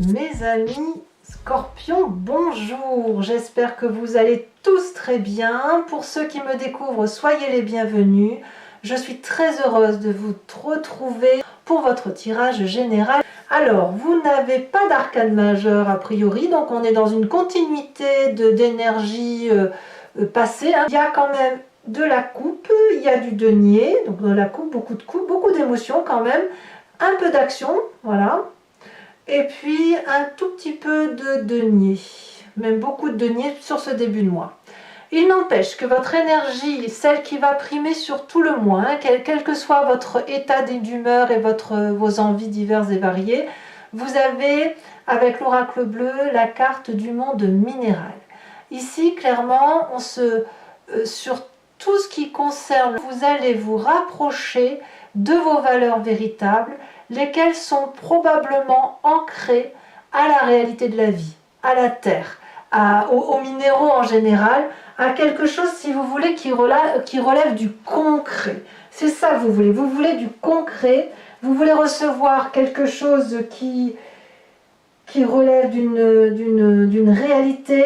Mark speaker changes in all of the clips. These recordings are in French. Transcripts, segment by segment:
Speaker 1: Mes amis Scorpions, bonjour, j'espère que vous allez tous très bien. Pour ceux qui me découvrent, soyez les bienvenus. Je suis très heureuse de vous retrouver pour votre tirage général. Alors, vous n'avez pas d'arcane majeur a priori, donc on est dans une continuité d'énergie passée. Il y a quand même de la coupe, il y a du denier, donc dans la coupe, beaucoup d'émotions quand même, un peu d'action, voilà. Et puis un tout petit peu de denier, même beaucoup de denier sur ce début de mois. Il n'empêche que votre énergie, celle qui va primer sur tout le mois, quel que soit votre état d'humeur et vos envies diverses et variées, vous avez avec l'oracle bleu la carte du monde minéral. Ici, clairement, sur tout ce qui concerne, vous allez vous rapprocher de vos valeurs véritables, lesquelles sont probablement ancrées à la réalité de la vie, à la terre, aux minéraux en général, à quelque chose, si vous voulez, qui relève du concret. C'est ça que vous voulez du concret, vous voulez recevoir quelque chose qui relève d'une réalité.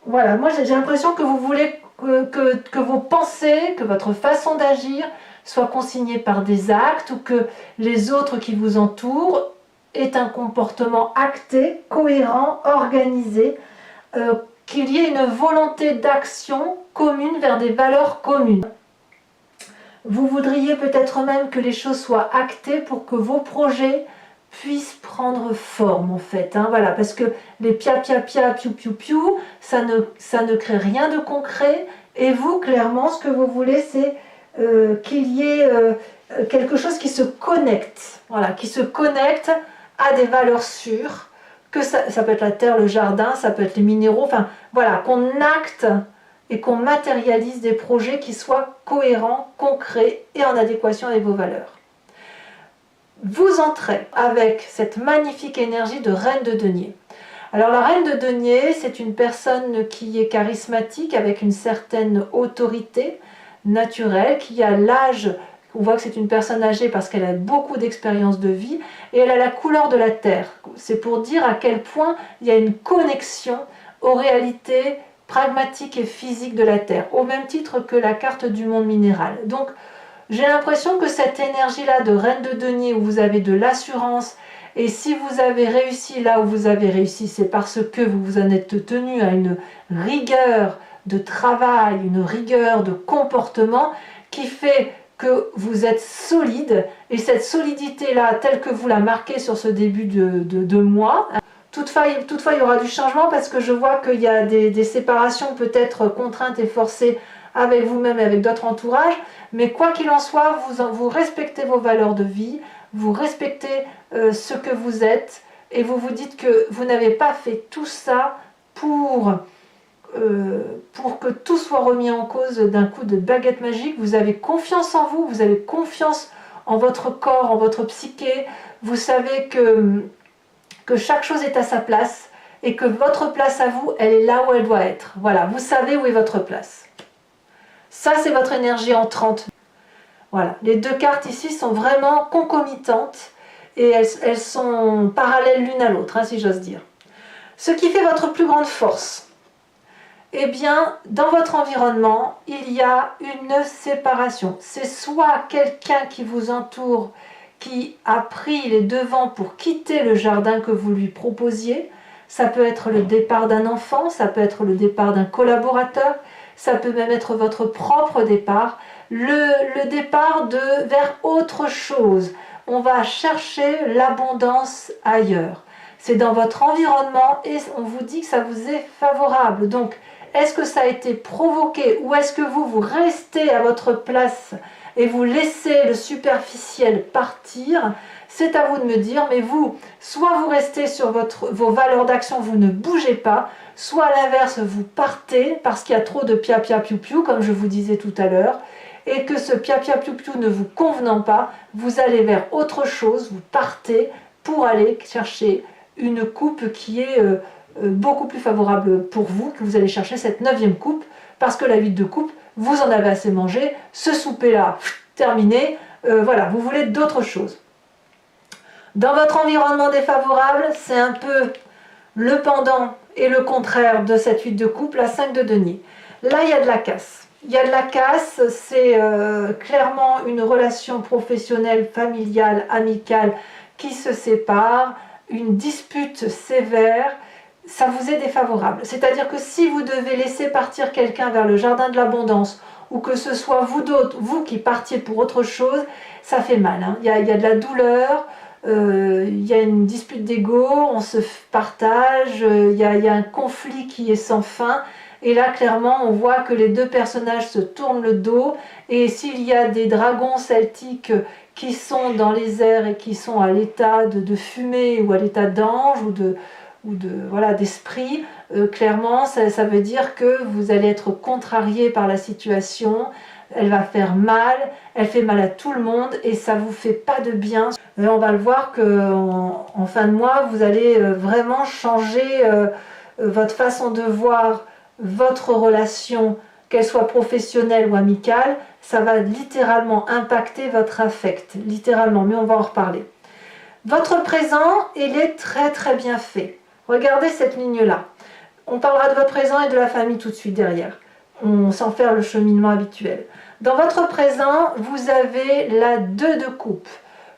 Speaker 1: Voilà, moi j'ai l'impression que vous voulez que vos pensées, que votre façon d'agir soit consignée par des actes, ou que les autres qui vous entourent aient un comportement acté, cohérent, organisé, qu'il y ait une volonté d'action commune vers des valeurs communes. Vous voudriez peut-être même que les choses soient actées pour que vos projets puissent prendre forme en fait, voilà, parce que les pia pia pia piou piou piou, ça ne crée rien de concret, et vous clairement ce que vous voulez c'est qu'il y ait quelque chose qui se connecte, voilà, qui se connecte à des valeurs sûres, que ça peut être la terre, le jardin, ça peut être les minéraux, enfin voilà, qu'on acte et qu'on matérialise des projets qui soient cohérents, concrets et en adéquation avec vos valeurs. Vous entrez avec cette magnifique énergie de reine de denier. Alors la reine de denier, c'est une personne qui est charismatique, avec une certaine autorité naturelle, qui a l'âge, on voit que c'est une personne âgée parce qu'elle a beaucoup d'expérience de vie, et elle a la couleur de la terre. C'est pour dire à quel point il y a une connexion aux réalités pragmatiques et physiques de la terre, au même titre que la carte du monde minéral. Donc j'ai l'impression que cette énergie-là de reine de denier, où vous avez de l'assurance, et si vous avez réussi là où vous avez réussi, c'est parce que vous vous en êtes tenu à une rigueur de travail, une rigueur de comportement qui fait que vous êtes solide, et cette solidité-là, telle que vous la marquez sur ce début de mois, toutefois il y aura du changement, parce que je vois qu'il y a des séparations peut-être contraintes et forcées avec vous-même et avec d'autres entourages, mais quoi qu'il en soit, vous respectez vos valeurs de vie, vous respectez ce que vous êtes, et vous vous dites que vous n'avez pas fait tout ça pour que tout soit remis en cause d'un coup de baguette magique. Vous avez confiance en vous, vous avez confiance en votre corps, en votre psyché, vous savez que chaque chose est à sa place, et que votre place à vous, elle est là où elle doit être. Voilà, vous savez où est votre place. Ça, c'est votre énergie entrante. Voilà, les deux cartes ici sont vraiment concomitantes, et elles sont parallèles l'une à l'autre, si j'ose dire. Ce qui fait votre plus grande force, eh bien, dans votre environnement, il y a une séparation. C'est soit quelqu'un qui vous entoure qui a pris les devants pour quitter le jardin que vous lui proposiez. Ça peut être le départ d'un enfant, ça peut être le départ d'un collaborateur, ça peut même être votre propre départ, le départ vers autre chose. On va chercher l'abondance ailleurs. C'est dans votre environnement, et on vous dit que ça vous est favorable. Donc, est-ce que ça a été provoqué, ou est-ce que vous restez à votre place et vous laissez le superficiel partir? C'est à vous de me dire, mais vous, soit vous restez sur vos valeurs d'action, vous ne bougez pas, soit à l'inverse, vous partez parce qu'il y a trop de pia pia piou piou, comme je vous disais tout à l'heure, et que ce pia pia piou piou ne vous convenant pas, vous allez vers autre chose, vous partez pour aller chercher une coupe qui est beaucoup plus favorable pour vous, que vous allez chercher cette 9e coupe, parce que la 8 de coupe, vous en avez assez mangé, ce souper là, terminé, voilà, vous voulez d'autres choses. Dans votre environnement défavorable, c'est un peu le pendant et le contraire de cette 8 de coupe, la 5 de denier. Là, il y a de la casse. Il y a de la casse, c'est clairement une relation professionnelle, familiale, amicale qui se sépare, une dispute sévère, ça vous est défavorable. C'est-à-dire que si vous devez laisser partir quelqu'un vers le jardin de l'abondance, ou que ce soit vous qui partiez pour autre chose, ça fait mal. Hein. Il y a de la douleur, il y a une dispute d'ego, on se partage, il y a un conflit qui est sans fin. Et là, clairement, on voit que les deux personnages se tournent le dos. Et s'il y a des dragons celtiques qui sont dans les airs et qui sont à l'état de fumée ou à l'état d'ange voilà, d'esprit, clairement, ça veut dire que vous allez être contrarié par la situation. Elle va faire mal, elle fait mal à tout le monde et ça ne vous fait pas de bien. Et on va le voir qu'en fin de mois, vous allez vraiment changer votre façon de voir votre relation, qu'elle soit professionnelle ou amicale. Ça va littéralement impacter votre affect, littéralement, mais on va en reparler. Votre présent, il est très très bien fait. Regardez cette ligne-là. On parlera de votre présent et de la famille tout de suite derrière. On s'en fait le cheminement habituel. Dans votre présent, vous avez la 2 de coupe.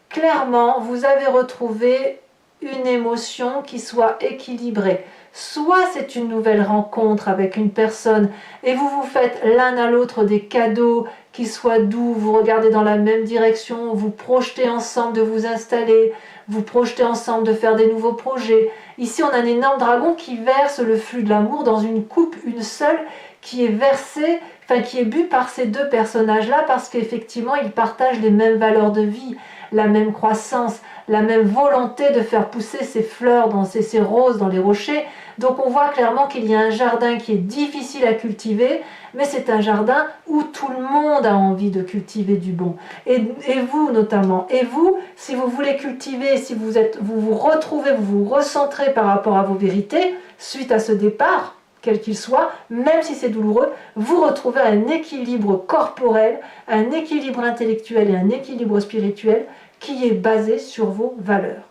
Speaker 1: Clairement, vous avez retrouvé une émotion qui soit équilibrée. Soit c'est une nouvelle rencontre avec une personne et vous vous faites l'un à l'autre des cadeaux qui soient doux, vous regardez dans la même direction, vous projetez ensemble de vous installer, vous projetez ensemble de faire des nouveaux projets. Ici, on a un énorme dragon qui verse le flux de l'amour dans une coupe, une seule, qui est versée, qui est bu par ces deux personnages-là parce qu'effectivement, ils partagent les mêmes valeurs de vie, la même croissance, la même volonté de faire pousser ces fleurs, ces roses dans les rochers. Donc on voit clairement qu'il y a un jardin qui est difficile à cultiver, mais c'est un jardin où tout le monde a envie de cultiver du bon. Et vous notamment. Et vous, si vous voulez cultiver, si vous vous retrouvez, vous vous recentrez par rapport à vos vérités, suite à ce départ, quel qu'il soit, même si c'est douloureux, vous retrouvez un équilibre corporel, un équilibre intellectuel et un équilibre spirituel qui est basé sur vos valeurs.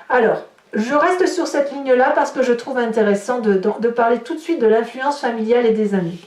Speaker 1: Alors, je reste sur cette ligne-là parce que je trouve intéressant de parler tout de suite de l'influence familiale et des amis.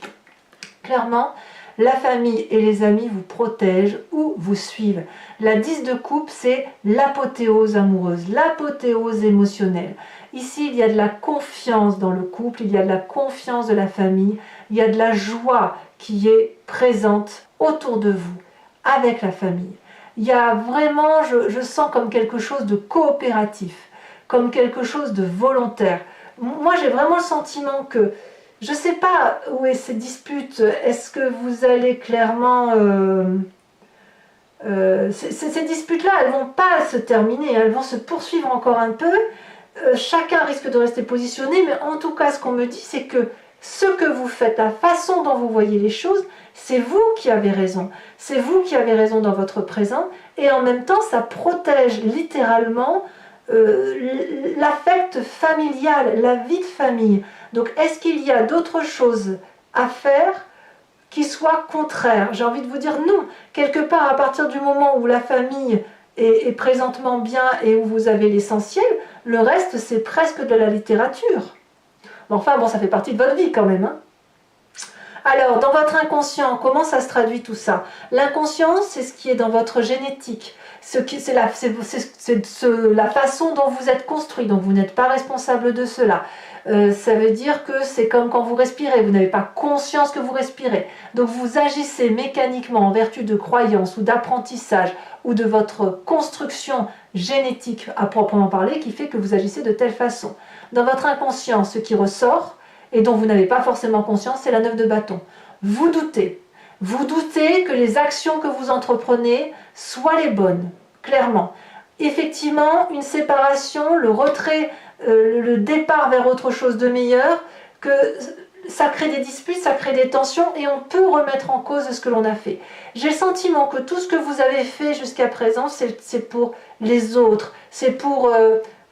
Speaker 1: Clairement, la famille et les amis vous protègent ou vous suivent. La 10 de coupe, c'est l'apothéose amoureuse, l'apothéose émotionnelle. Ici, il y a de la confiance dans le couple, il y a de la confiance de la famille, il y a de la joie qui est présente autour de vous, avec la famille. Il y a vraiment, je sens comme quelque chose de coopératif, comme quelque chose de volontaire. Moi, j'ai vraiment le sentiment que, je ne sais pas où est ces disputes, est-ce que vous allez clairement... ces disputes-là, elles ne vont pas se terminer, elles vont se poursuivre encore un peu. Chacun risque de rester positionné, mais en tout cas, ce qu'on me dit, c'est que ce que vous faites, la façon dont vous voyez les choses, c'est vous qui avez raison. C'est vous qui avez raison dans votre présent, et en même temps, ça protège littéralement l'affect familial, la vie de famille. Donc, est-ce qu'il y a d'autres choses à faire qui soient contraires? J'ai envie de vous dire non. Quelque part, à partir du moment où la famille est présentement bien et où vous avez l'essentiel, le reste, c'est presque de la littérature. Enfin, bon, ça fait partie de votre vie quand même. Hein. Alors, dans votre inconscient, comment ça se traduit tout ça? L'inconscient, c'est ce qui est dans votre génétique. C'est la façon dont vous êtes construit, donc vous n'êtes pas responsable de cela. Ça veut dire que c'est comme quand vous respirez, vous n'avez pas conscience que vous respirez. Donc vous agissez mécaniquement en vertu de croyances ou d'apprentissage ou de votre construction génétique à proprement parler qui fait que vous agissez de telle façon. Dans votre inconscient, ce qui ressort et dont vous n'avez pas forcément conscience, c'est la 9 de bâton. Vous doutez. Vous doutez que les actions que vous entreprenez soient les bonnes, clairement. Effectivement, une séparation, le retrait, le départ vers autre chose de meilleur, que ça crée des disputes, ça crée des tensions et on peut remettre en cause ce que l'on a fait. J'ai le sentiment que tout ce que vous avez fait jusqu'à présent, c'est pour les autres, c'est pour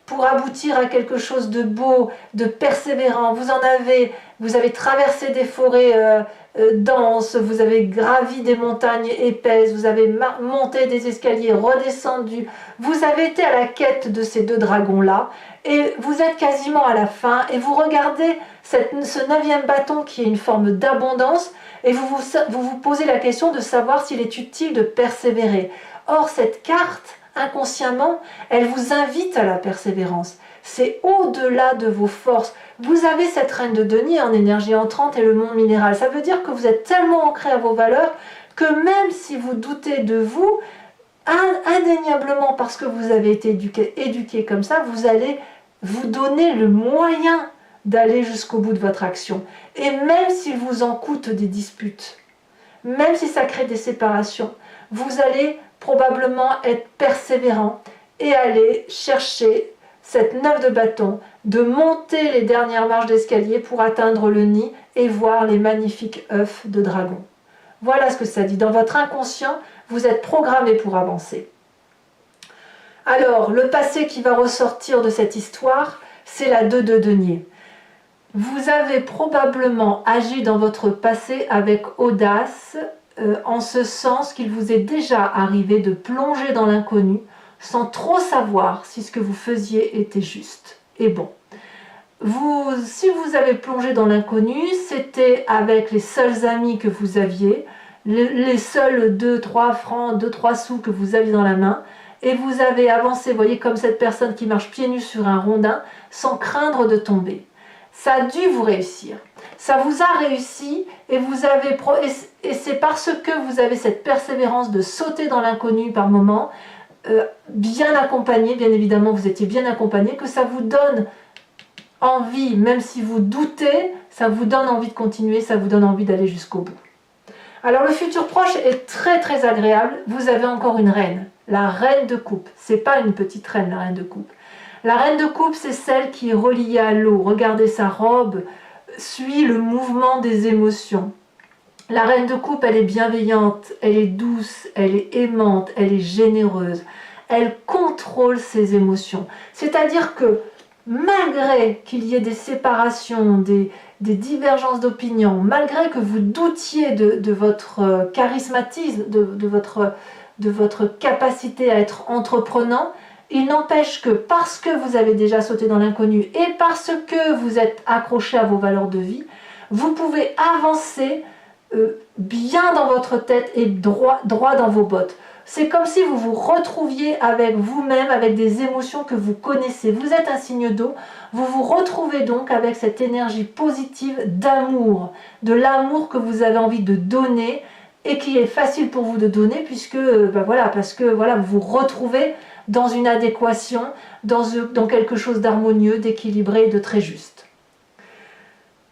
Speaker 1: pour aboutir à quelque chose de beau, de persévérant. Vous avez traversé des forêts denses, vous avez gravi des montagnes épaisses, vous avez monté des escaliers, redescendu. Vous avez été à la quête de ces 2 dragons-là et vous êtes quasiment à la fin et vous regardez ce 9e bâton qui est une forme d'abondance et vous posez la question de savoir s'il est utile de persévérer. Or, cette carte, inconsciemment, elle vous invite à la persévérance. C'est au-delà de vos forces. Vous avez cette reine de denier en énergie entrante et le monde minéral. Ça veut dire que vous êtes tellement ancré à vos valeurs que même si vous doutez de vous, indéniablement parce que vous avez été éduqué comme ça, vous allez vous donner le moyen d'aller jusqu'au bout de votre action. Et même s'il vous en coûte des disputes, même si ça crée des séparations, vous allez probablement être persévérant et aller chercher cette 9 de bâton, de monter les dernières marches d'escalier pour atteindre le nid et voir les magnifiques œufs de dragon. Voilà ce que ça dit. Dans votre inconscient, vous êtes programmé pour avancer. Alors, le passé qui va ressortir de cette histoire, c'est la 2 de denier. Vous avez probablement agi dans votre passé avec audace, en ce sens qu'il vous est déjà arrivé de plonger dans l'inconnu sans trop savoir si ce que vous faisiez était juste et bon. Si vous avez plongé dans l'inconnu, c'était avec les seuls amis que vous aviez, les seuls 2-3 francs, 2-3 sous que vous aviez dans la main, et vous avez avancé, vous voyez, comme cette personne qui marche pieds nus sur un rondin, sans craindre de tomber. Ça a dû vous réussir. Ça vous a réussi et c'est parce que vous avez cette persévérance de sauter dans l'inconnu par moment, bien accompagné, bien évidemment vous étiez bien accompagné, que ça vous donne envie, même si vous doutez, ça vous donne envie de continuer, ça vous donne envie d'aller jusqu'au bout. Alors le futur proche est très très agréable. Vous avez encore une reine, la reine de coupe. C'est pas une petite reine, la reine de coupe. La reine de coupe, c'est celle qui est reliée à l'eau. Regardez, sa robe suit le mouvement des émotions. La reine de coupe, elle est bienveillante, elle est douce, elle est aimante, elle est généreuse. Elle contrôle ses émotions. C'est-à-dire que malgré qu'il y ait des séparations, des divergences d'opinion, malgré que vous doutiez de votre charismatisme, de votre capacité à être entreprenant, il n'empêche que parce que vous avez déjà sauté dans l'inconnu et parce que vous êtes accroché à vos valeurs de vie, vous pouvez avancer bien dans votre tête et droit dans vos bottes. C'est comme si vous vous retrouviez avec vous-même, avec des émotions que vous connaissez. Vous êtes un signe d'eau, vous vous retrouvez donc avec cette énergie positive d'amour, de l'amour que vous avez envie de donner et qui est facile pour vous de donner puisque, parce que vous vous retrouvez dans une adéquation, dans quelque chose d'harmonieux, d'équilibré et de très juste.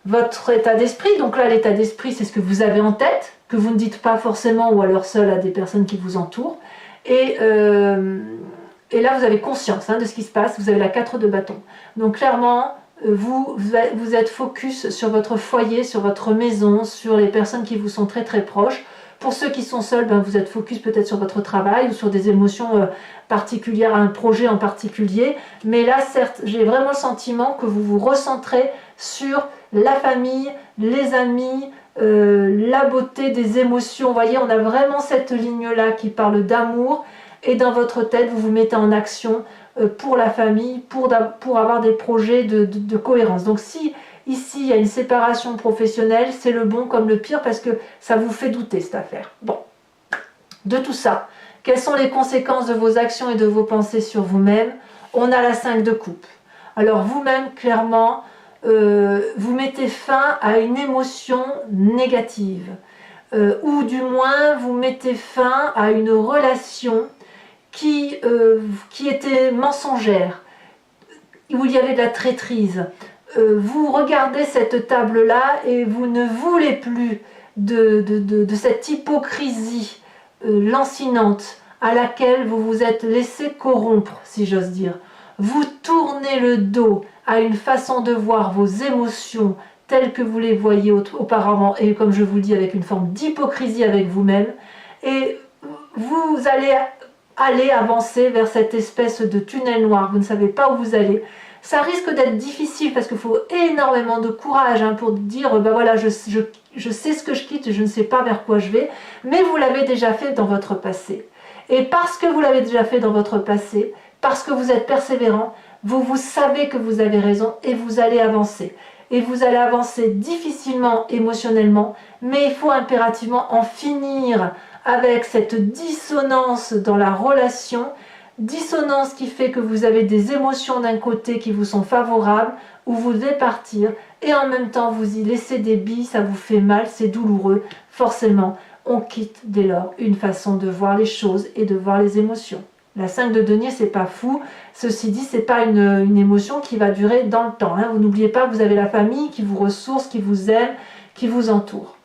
Speaker 1: Votre état d'esprit, donc là l'état d'esprit c'est ce que vous avez en tête, que vous ne dites pas forcément ou alors seul à des personnes qui vous entourent. Et là vous avez conscience de ce qui se passe, vous avez la 4 de bâton. Donc clairement, vous êtes focus sur votre foyer, sur votre maison, sur les personnes qui vous sont très très proches. Pour ceux qui sont seuls, vous êtes focus peut-être sur votre travail ou sur des émotions particulières à un projet en particulier. Mais là, certes, j'ai vraiment le sentiment que vous vous recentrez sur la famille, les amis, la beauté des émotions. Vous voyez, on a vraiment cette ligne-là qui parle d'amour. Et dans votre tête, vous vous mettez en action pour la famille, pour avoir des projets de cohérence. Donc si ici, il y a une séparation professionnelle, c'est le bon comme le pire parce que ça vous fait douter cette affaire. Bon, de tout ça, quelles sont les conséquences de vos actions et de vos pensées sur vous-même? On a la 5 de coupe. Alors vous-même, clairement, vous mettez fin à une émotion négative. Ou du moins, vous mettez fin à une relation qui était mensongère, où il y avait de la traîtrise. Vous regardez cette table-là et vous ne voulez plus de cette hypocrisie lancinante à laquelle vous vous êtes laissé corrompre, si j'ose dire. Vous tournez le dos à une façon de voir vos émotions telles que vous les voyiez auparavant et comme je vous le dis avec une forme d'hypocrisie avec vous-même et vous allez aller avancer vers cette espèce de tunnel noir. Vous ne savez pas où vous allez. Ça risque d'être difficile parce qu'il faut énormément de courage hein, pour dire ben voilà, je sais ce que je quitte, je ne sais pas vers quoi je vais, mais vous l'avez déjà fait dans votre passé. Et parce que vous l'avez déjà fait dans votre passé, parce que vous êtes persévérant, vous savez que vous avez raison et vous allez avancer. Et vous allez avancer difficilement émotionnellement, mais il faut impérativement en finir avec cette dissonance dans la relation, dissonance qui fait que vous avez des émotions d'un côté qui vous sont favorables, où vous devez partir, et en même temps vous y laissez des billes, ça vous fait mal, c'est douloureux, forcément on quitte dès lors une façon de voir les choses et de voir les émotions. La 5 de denier, c'est pas fou. Ceci dit, c'est pas une émotion qui va durer dans le temps. Hein. Vous n'oubliez pas que vous avez la famille qui vous ressource, qui vous aime, qui vous entoure.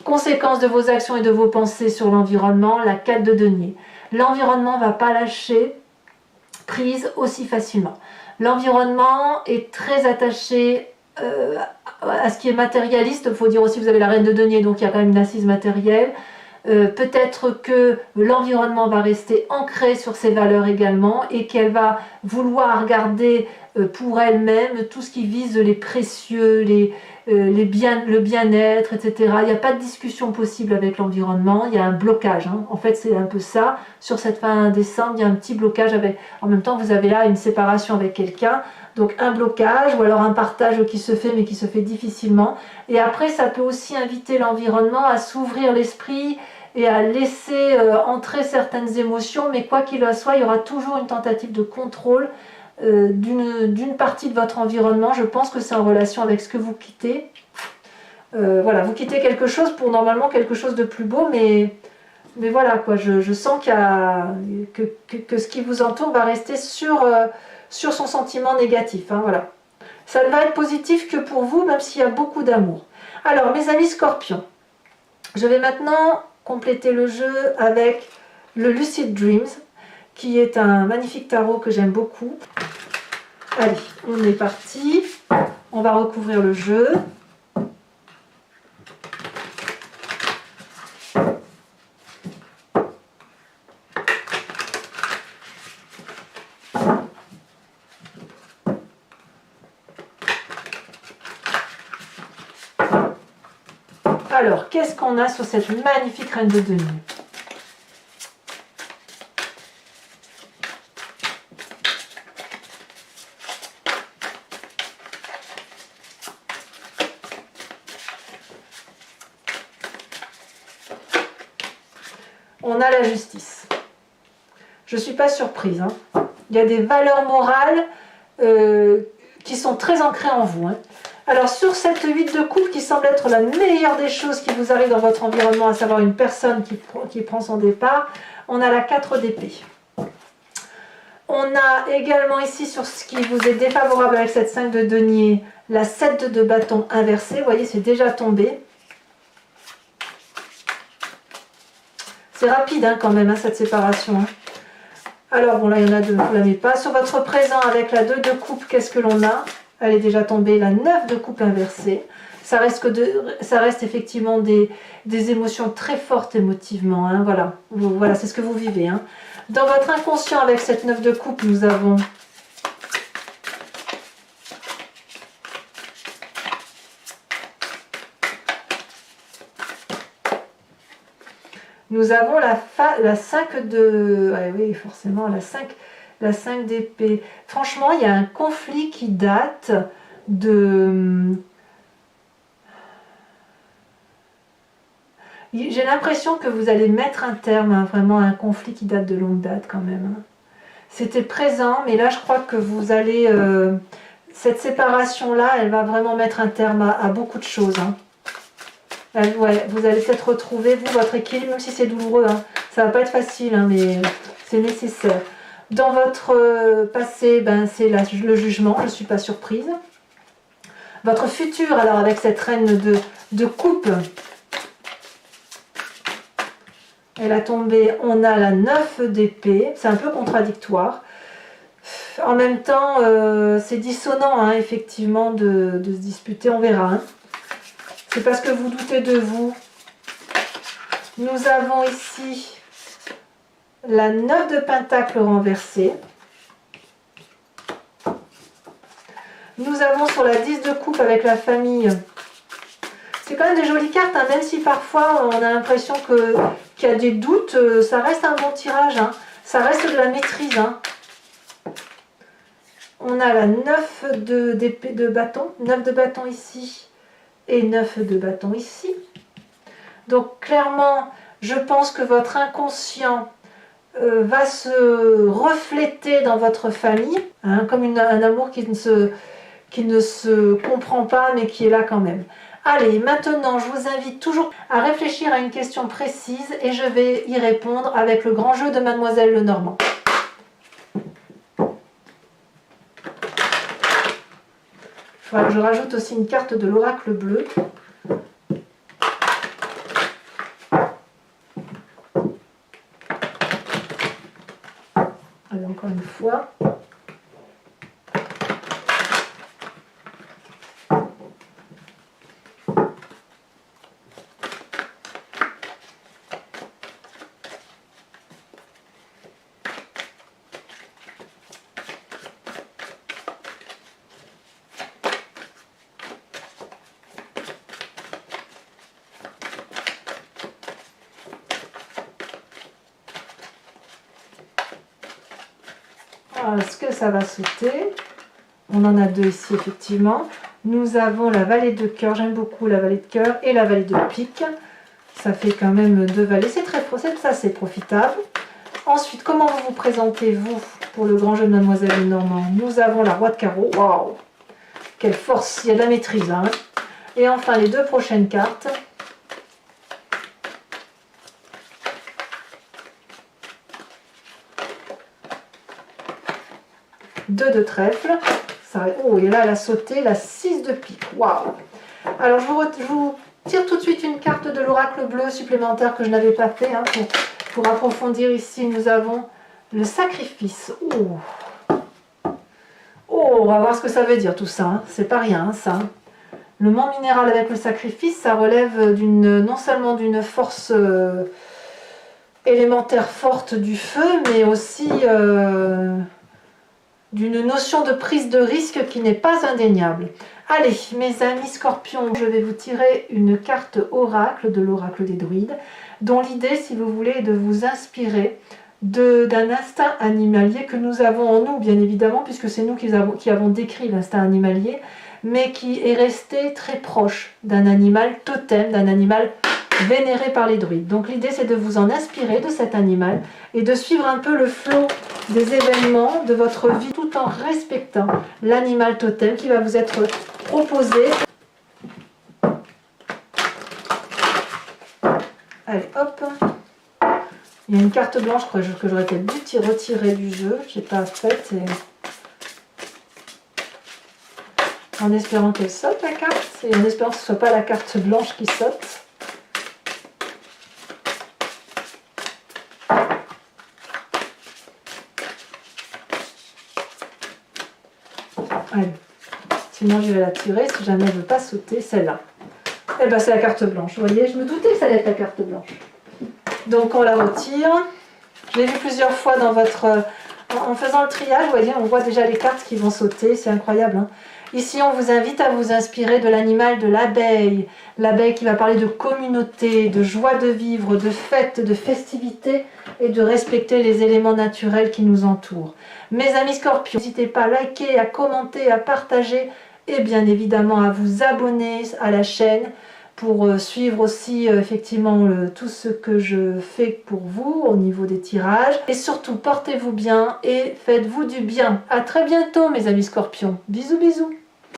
Speaker 1: Conséquence de vos actions et de vos pensées sur l'environnement, la 4 de denier. L'environnement ne va pas lâcher prise aussi facilement. L'environnement est très attaché à ce qui est matérialiste. Il faut dire aussi que vous avez la reine de denier, donc il y a quand même une assise matérielle. Peut-être que l'environnement va rester ancré sur ses valeurs également et qu'elle va vouloir garder pour elle-même tout ce qui vise les précieux, le bien-être, etc. Il n'y a pas de discussion possible avec l'environnement, il y a un blocage. Hein. En fait, c'est un peu ça. Sur cette fin décembre, il y a un petit blocage. En même temps, vous avez là une séparation avec quelqu'un. Donc un blocage ou alors un partage qui se fait mais qui se fait difficilement. Et après, ça peut aussi inviter l'environnement à s'ouvrir l'esprit et à laisser entrer certaines émotions, mais quoi qu'il en soit, il y aura toujours une tentative de contrôle d'une partie de votre environnement. Je pense que c'est en relation avec ce que vous quittez. Voilà, vous quittez quelque chose pour normalement quelque chose de plus beau, mais voilà, quoi, je sens que ce qui vous entoure va rester sur son sentiment négatif. Hein, voilà. Ça ne va être positif que pour vous, même s'il y a beaucoup d'amour. Alors, mes amis Scorpions, je vais maintenant compléter le jeu avec le Lucid Dreams, qui est un magnifique tarot que j'aime beaucoup. Allez, on est parti. On va recouvrir le jeu. Alors, qu'est-ce qu'on a sur cette magnifique reine de denier? On a la justice. Je ne suis pas surprise. Hein. Il y a des valeurs morales qui sont très ancrées en vous. Hein. Alors sur cette 8 de coupe qui semble être la meilleure des choses qui vous arrive dans votre environnement, à savoir une personne qui prend son départ, on a la 4 d'épée. On a également ici sur ce qui vous est défavorable avec cette 5 de denier, la 7 de bâton inversée. Vous voyez, c'est déjà tombé. C'est rapide hein, quand même, hein, cette séparation. Hein. Alors, bon là, il y en a deux, vous ne la mettez pas. Sur votre présent avec la 2 de coupe, qu'est-ce que l'on a? Elle est déjà tombée, la 9 de coupe inversée. Ça reste effectivement des émotions très fortes émotivement. Hein, voilà, voilà c'est ce que vous vivez. Hein. Dans votre inconscient avec cette 9 de coupe, nous avons la 5 de... Ah oui, forcément, la 5 d'épée. Franchement, il y a un conflit qui date de... J'ai l'impression que vous allez mettre un terme à vraiment un conflit qui date de longue date quand même. Hein. C'était présent, mais là, je crois que vous allez... cette séparation-là, elle va vraiment mettre un terme à beaucoup de choses. Hein. Ouais, vous allez peut-être retrouver, vous, votre équilibre, même si c'est douloureux. Hein. Ça va pas être facile, hein, mais c'est nécessaire. Dans votre passé, ben, c'est le jugement, je ne suis pas surprise. Votre futur, alors avec cette reine de coupe, elle a tombé, on a la 9 d'épée, c'est un peu contradictoire. En même temps, c'est dissonant, hein, effectivement, de se disputer, on verra. Hein. C'est parce que vous doutez de vous. Nous avons ici la 9 de Pentacle renversée. Nous avons sur la 10 de coupe avec la famille. C'est quand même des jolies cartes, hein, même si parfois on a l'impression qu'il y a des doutes, ça reste un bon tirage, hein. Ça reste de la maîtrise. Hein. On a la 9 de bâton, 9 de bâton ici et 9 de bâton ici. Donc clairement, je pense que votre inconscient va se refléter dans votre famille, hein, comme un amour qui ne se comprend pas mais qui est là quand même. Allez, maintenant je vous invite toujours à réfléchir à une question précise et je vais y répondre avec le grand jeu de Mademoiselle Lenormand. Il faudra que je rajoute aussi une carte de l'oracle bleu. Allez, encore une fois. Est-ce que ça va sauter? On en a deux ici effectivement. Nous avons la vallée de cœur, j'aime beaucoup la vallée de cœur et la vallée de pique. Ça fait quand même deux vallées, ça c'est profitable. Ensuite, comment vous vous présentez-vous pour le grand jeu de Mademoiselle Lenormand? Nous avons la roi de carreau, waouh! Quelle force, il y a de la maîtrise. Hein. Et enfin les deux prochaines cartes. 2 de trèfle. Ça, oh, et là, elle a sauté la 6 de pique. Waouh! Alors, je vous tire tout de suite une carte de l'oracle bleu supplémentaire que je n'avais pas fait. Hein, pour approfondir ici, nous avons le sacrifice. Oh. Oh, on va voir ce que ça veut dire tout ça. Hein. C'est pas rien, hein, ça. Le mont minéral avec le sacrifice, ça relève non seulement d'une force élémentaire forte du feu, mais aussi d'une notion de prise de risque qui n'est pas indéniable. Allez, mes amis scorpions, je vais vous tirer une carte oracle de l'oracle des druides, dont l'idée, si vous voulez, est de vous inspirer d'un instinct animalier que nous avons en nous, bien évidemment, puisque c'est nous qui avons décrit l'instinct animalier, mais qui est resté très proche d'un animal totem, d'un animal vénéré par les druides. Donc l'idée, c'est de vous en inspirer de cet animal et de suivre un peu le flot des événements de votre vie tout en respectant l'animal totem qui va vous être proposé. Allez, hop. Il y a une carte blanche que j'aurais peut-être dû retirer du jeu. Je n'ai pas fait. En espérant qu'elle saute la carte et en espérant que ce ne soit pas la carte blanche qui saute. Allez. Sinon je vais la tirer si jamais elle ne veut pas sauter, celle-là. Eh bien c'est la carte blanche, vous voyez, je me doutais que ça allait être la carte blanche. Donc on la retire. Je l'ai vu plusieurs fois dans en faisant le triage, vous voyez, on voit déjà les cartes qui vont sauter, c'est incroyable. Hein. Ici on vous invite à vous inspirer de l'animal de l'abeille. L'abeille qui va parler de communauté, de joie de vivre, de fête, de festivité et de respecter les éléments naturels qui nous entourent. Mes amis scorpions, n'hésitez pas à liker, à commenter, à partager et bien évidemment à vous abonner à la chaîne pour suivre aussi effectivement tout ce que je fais pour vous au niveau des tirages. Et surtout, portez-vous bien et faites-vous du bien. À très bientôt mes amis scorpions. Bisous bisous.